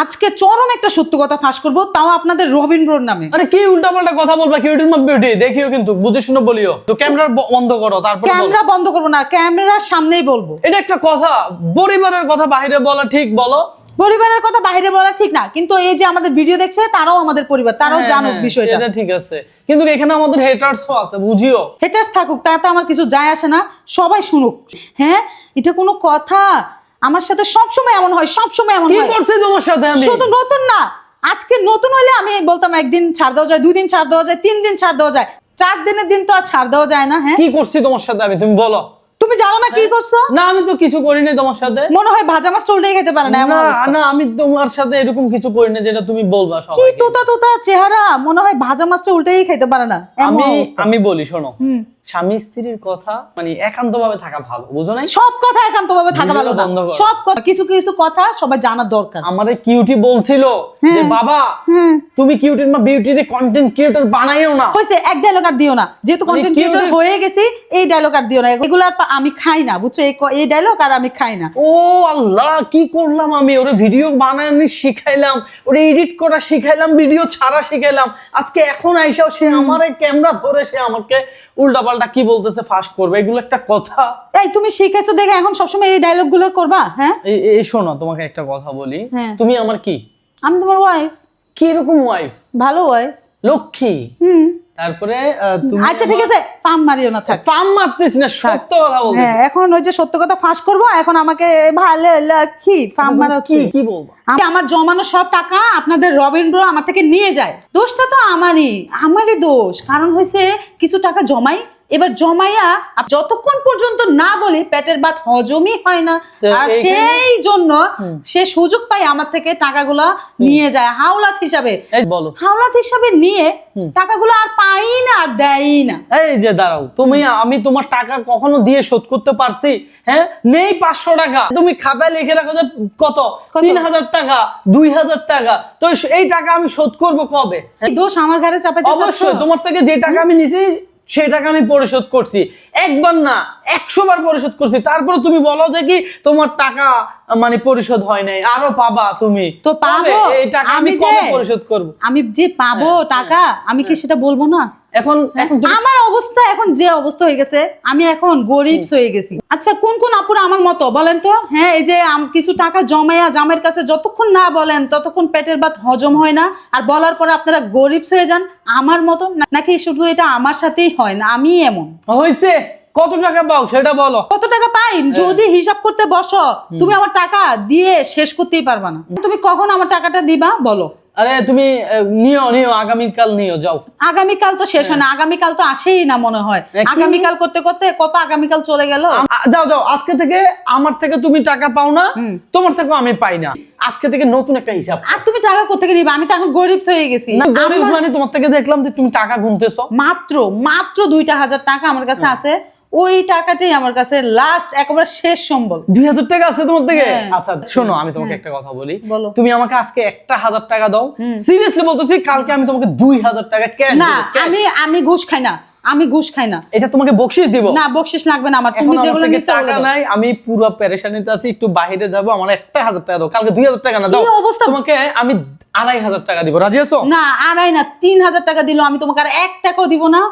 আজকে চরম একটা সত্য কথা ফাঁস করব, তাও আপনাদের রবীন্দ্রর নামে। আরে কি উল্টাপাল্টা কথা বলবা, কিউটির মত বিউটি দেখিও কিন্তু বুঝে শুনে বলিও। তো ক্যামেরা বন্ধ করো, তারপর ক্যামেরা বন্ধ করবো না, ক্যামেরার সামনেই বলবো। এটা একটা কথা, পরিবারের কথা বাইরে বলা ঠিক? বলো। পরিবারের কথা বাইরে বলা ঠিক না, কিন্তু এই যে আমাদের ভিডিও দেখছে তারাও আমাদের পরিবার, তারাও জানুক বিষয়টা। এটা ঠিক আছে, কিন্তু এখানে আমাদের হেটার্সও আছে, বুঝিও। হেটার্স থাকুক, তাতে আমার কিছু যায় আসে না, সবাই শুনুক। হ্যাঁ, এটা কোনো কথা? আমার সাথে সবসময় এমন হয়, সবসময় এমন কি হয়। করছে তোমার সাথে আমি? শুধু নতুন না, আজকে নতুন হইলে আমি বলতাম একদিন ছাড় দেওয়া যায়, 2 দিন ছাড় দেওয়া যায়, 3 দিন ছাড় দেওয়া যায়, 4 দিনের দিন তো আর ছাড় দেওয়া যায় না। হ্যাঁ, কি করছি তোমার সাথে আমি, তুমি বলো। তুমি জানো না কি করছো? না, আমি তো কিছু করি নাই তোমার সাথে। মনে হয় ভাজা মাছ উল্টেই খেতে পারে না এমন অবস্থা। না, আমি তোমার সাথে এরকম কিছু করি না যেটা তুমি বলবা কি সবাইকে। তোতা তোতা চেহারা, মনে হয় ভাজা মাছটা উল্টেই খেতে পারে না এমন অবস্থা। আমি বলি শোনো, স্বামী স্ত্রীর কথা মানে একান্তভাবে থাকা ভালো, বুঝো নাই? সব কথা একান্তভাবে থাকা ভালো না, বন্ধ করো। সব কথা, কিছু কিছু কথা সবাই জানা দরকার। আমাদের কিউটি বলছিল যে বাবা তুমি কিউটির মা বিউটির কন্টেন্ট ক্রিয়েটর বানাইও না। কইছে এক ডায়লগ আর দিও না, যেহেতু কন্টেন্ট ক্রিয়েটর হয়ে গেছি, এই ডায়লগ আর দিও না, এগুলো আর আমি খাই না, বুঝছো? এই ডায়লগ আর আমি খাই না। ও আল্লাহ, কি করলাম আমি? ওরে ভিডিও বানানো শিখাইলাম, ওরে এডিট করা শিখাইলাম, ভিডিও ছাড়া শিখাইলাম, আজকে এখন আইসাও সে আমারে ক্যামেরা ধরে সে আমাকে উল্টাপাল্টা কি বলতেছে ফাঁস করবে, এগুলো একটা কথা? এই তুমি শিখেছো দেখে এখন সবসময় এই ডায়লগ গুলো করবা? হ্যাঁ, এই শোনো, তোমাকে একটা কথা বলি। হ্যাঁ। তুমি আমার কি? আমি তোমার ওয়াইফ। কি রকম ওয়াইফ? ভালো ওয়াইফ, লক্ষ্মী। তারপরে তুমি আচ্ছা ঠিক আছে, পাম মারিও না, থাক। পাম মারতেছ না, সত্য কথা বলছি। হ্যাঁ, এখন ওই যে সত্য কথা ফাঁস করবো, এখন আমাকে ভালো লক্ষ্মী পাম মারা হচ্ছে। কি বলবো? আমার জমানো সব টাকা আপনাদের রবীন্দ্র আমার থেকে নিয়ে যায়, দোষটা তো আমারই দোষ। কারণ হয়েছে কিছু টাকা জমাই, এবার জমাইয়া যতক্ষণ পর্যন্ত না বলি পেটের ভাত হজমই হয় না, আর সেই জন্য সে সুযোগ পাই আমার থেকে টাকাগুলা নিয়ে যায় হাওলাত হিসাবে। বলো, হাওলাত হিসাবে নিয়ে টাকাগুলো আর পাই না, আর দেয়ই না। এই যে দাঁড়াও, আমি তোমার টাকা কখনো দিয়ে শোধ করতে পারছি? হ্যাঁ, নেই 500 টাকা। তুমি খাতায় লিখে রাখো যে কত 3000 টাকা, 2000 টাকা। তো এই টাকা আমি শোধ করব কবে? দোষ আমার ঘরে চাপাইতে চাচ্ছো? অবশ্যই তোমার থেকে যে টাকা আমি নিছি সেই টাকা আমি পরিশোধ করছি, একবার না 100 বার পরিশোধ করছি। তারপরে তুমি বলো যে কি তোমার টাকা মানে পরিশোধ হয় নাই, আরো পাবা। তুমি তো পাবো, এই টাকা আমি কবে পরিশোধ করব? আমি যে পাবো টাকা, আমি কি সেটা বলবো না? এখন আমার অবস্থা এখন যে অবস্থা হয়ে গেছে, আমি এখন গরিব হয়ে গেছি। আচ্ছা, কোন কোন আপুরা আমার মতো বলেন তো? হ্যাঁ, এই যে কিছু টাকা জমাইয়া জামাইয়ের কাছে যতক্ষণ না বলেন ততক্ষণ পেটের ভাত হজম হয় না, আর বলার পরে আপনারা গরিব হয়ে যান আমার মতো, নাকি শুধু এটা আমার সাথেই হয় না, আমি এমন হয়েছে? কত টাকা পাও সেটা বলো। কত টাকা পাই যদি হিসাব করতে বসো, তুমি আমার টাকা দিয়ে শেষ করতেই পারবা না। তুমি কখন আমার টাকাটা দিবা বলো? আরে তুমি নিও আগামীকাল নিও, যাও। আগামীকাল তো শেষ হয় না, আগামীকাল তো আসেই না মনে হয়। আগামীকাল করতে করতে কত আগামীকাল চলে গেল। যাও, আজকে থেকে আমার থেকে তুমি টাকা পাও না, তোমার থেকেও আমি পাই না। আজকে থেকে নতুন একটা হিসাব। আর তুমি টাকা কোথা থেকে নিবা? আমি তো এখন গরিব হয়ে গেছি। গরিব মানে তোমার থেকে দেখলাম যে তুমি টাকা গুনতেছো। মাত্র 2000 টাকা আমার কাছে আছে, ওই টাকাটাই আমার কাছে লাস্ট একেবারে শেষ সম্বল। 2000 টাকা আছে তোমার থেকে? আচ্ছা শোনো, আমি তোমাকে একটা কথা বলি। তুমি আমাকে আজকে 1000 টাকা দাও, সিরিয়াসলি বলতেছি, কালকে আমি তোমাকে 2000 টাকা ক্যাশ না, দেব। আমি ঘুষ খাই না, আমি ঘুষ খাই না। এটা তোমাকে বকশিশ দিব? না, বকশিশ লাগবে না আমার, তুমি যেগুলো নিছো টাকা নাই, আমি পুরো পেরেশানিতে আছি, একটু বাইরে যাব, আমার 1000 টাকা দাও, কালকে 2000 টাকা না দাও, তোমাকে আমি 2500 টাকা দিব, রাজি আছো? না, 2.5 না 3000 টাকা দিলো আমি তোমাকে আর 1 টাকাও দিব না।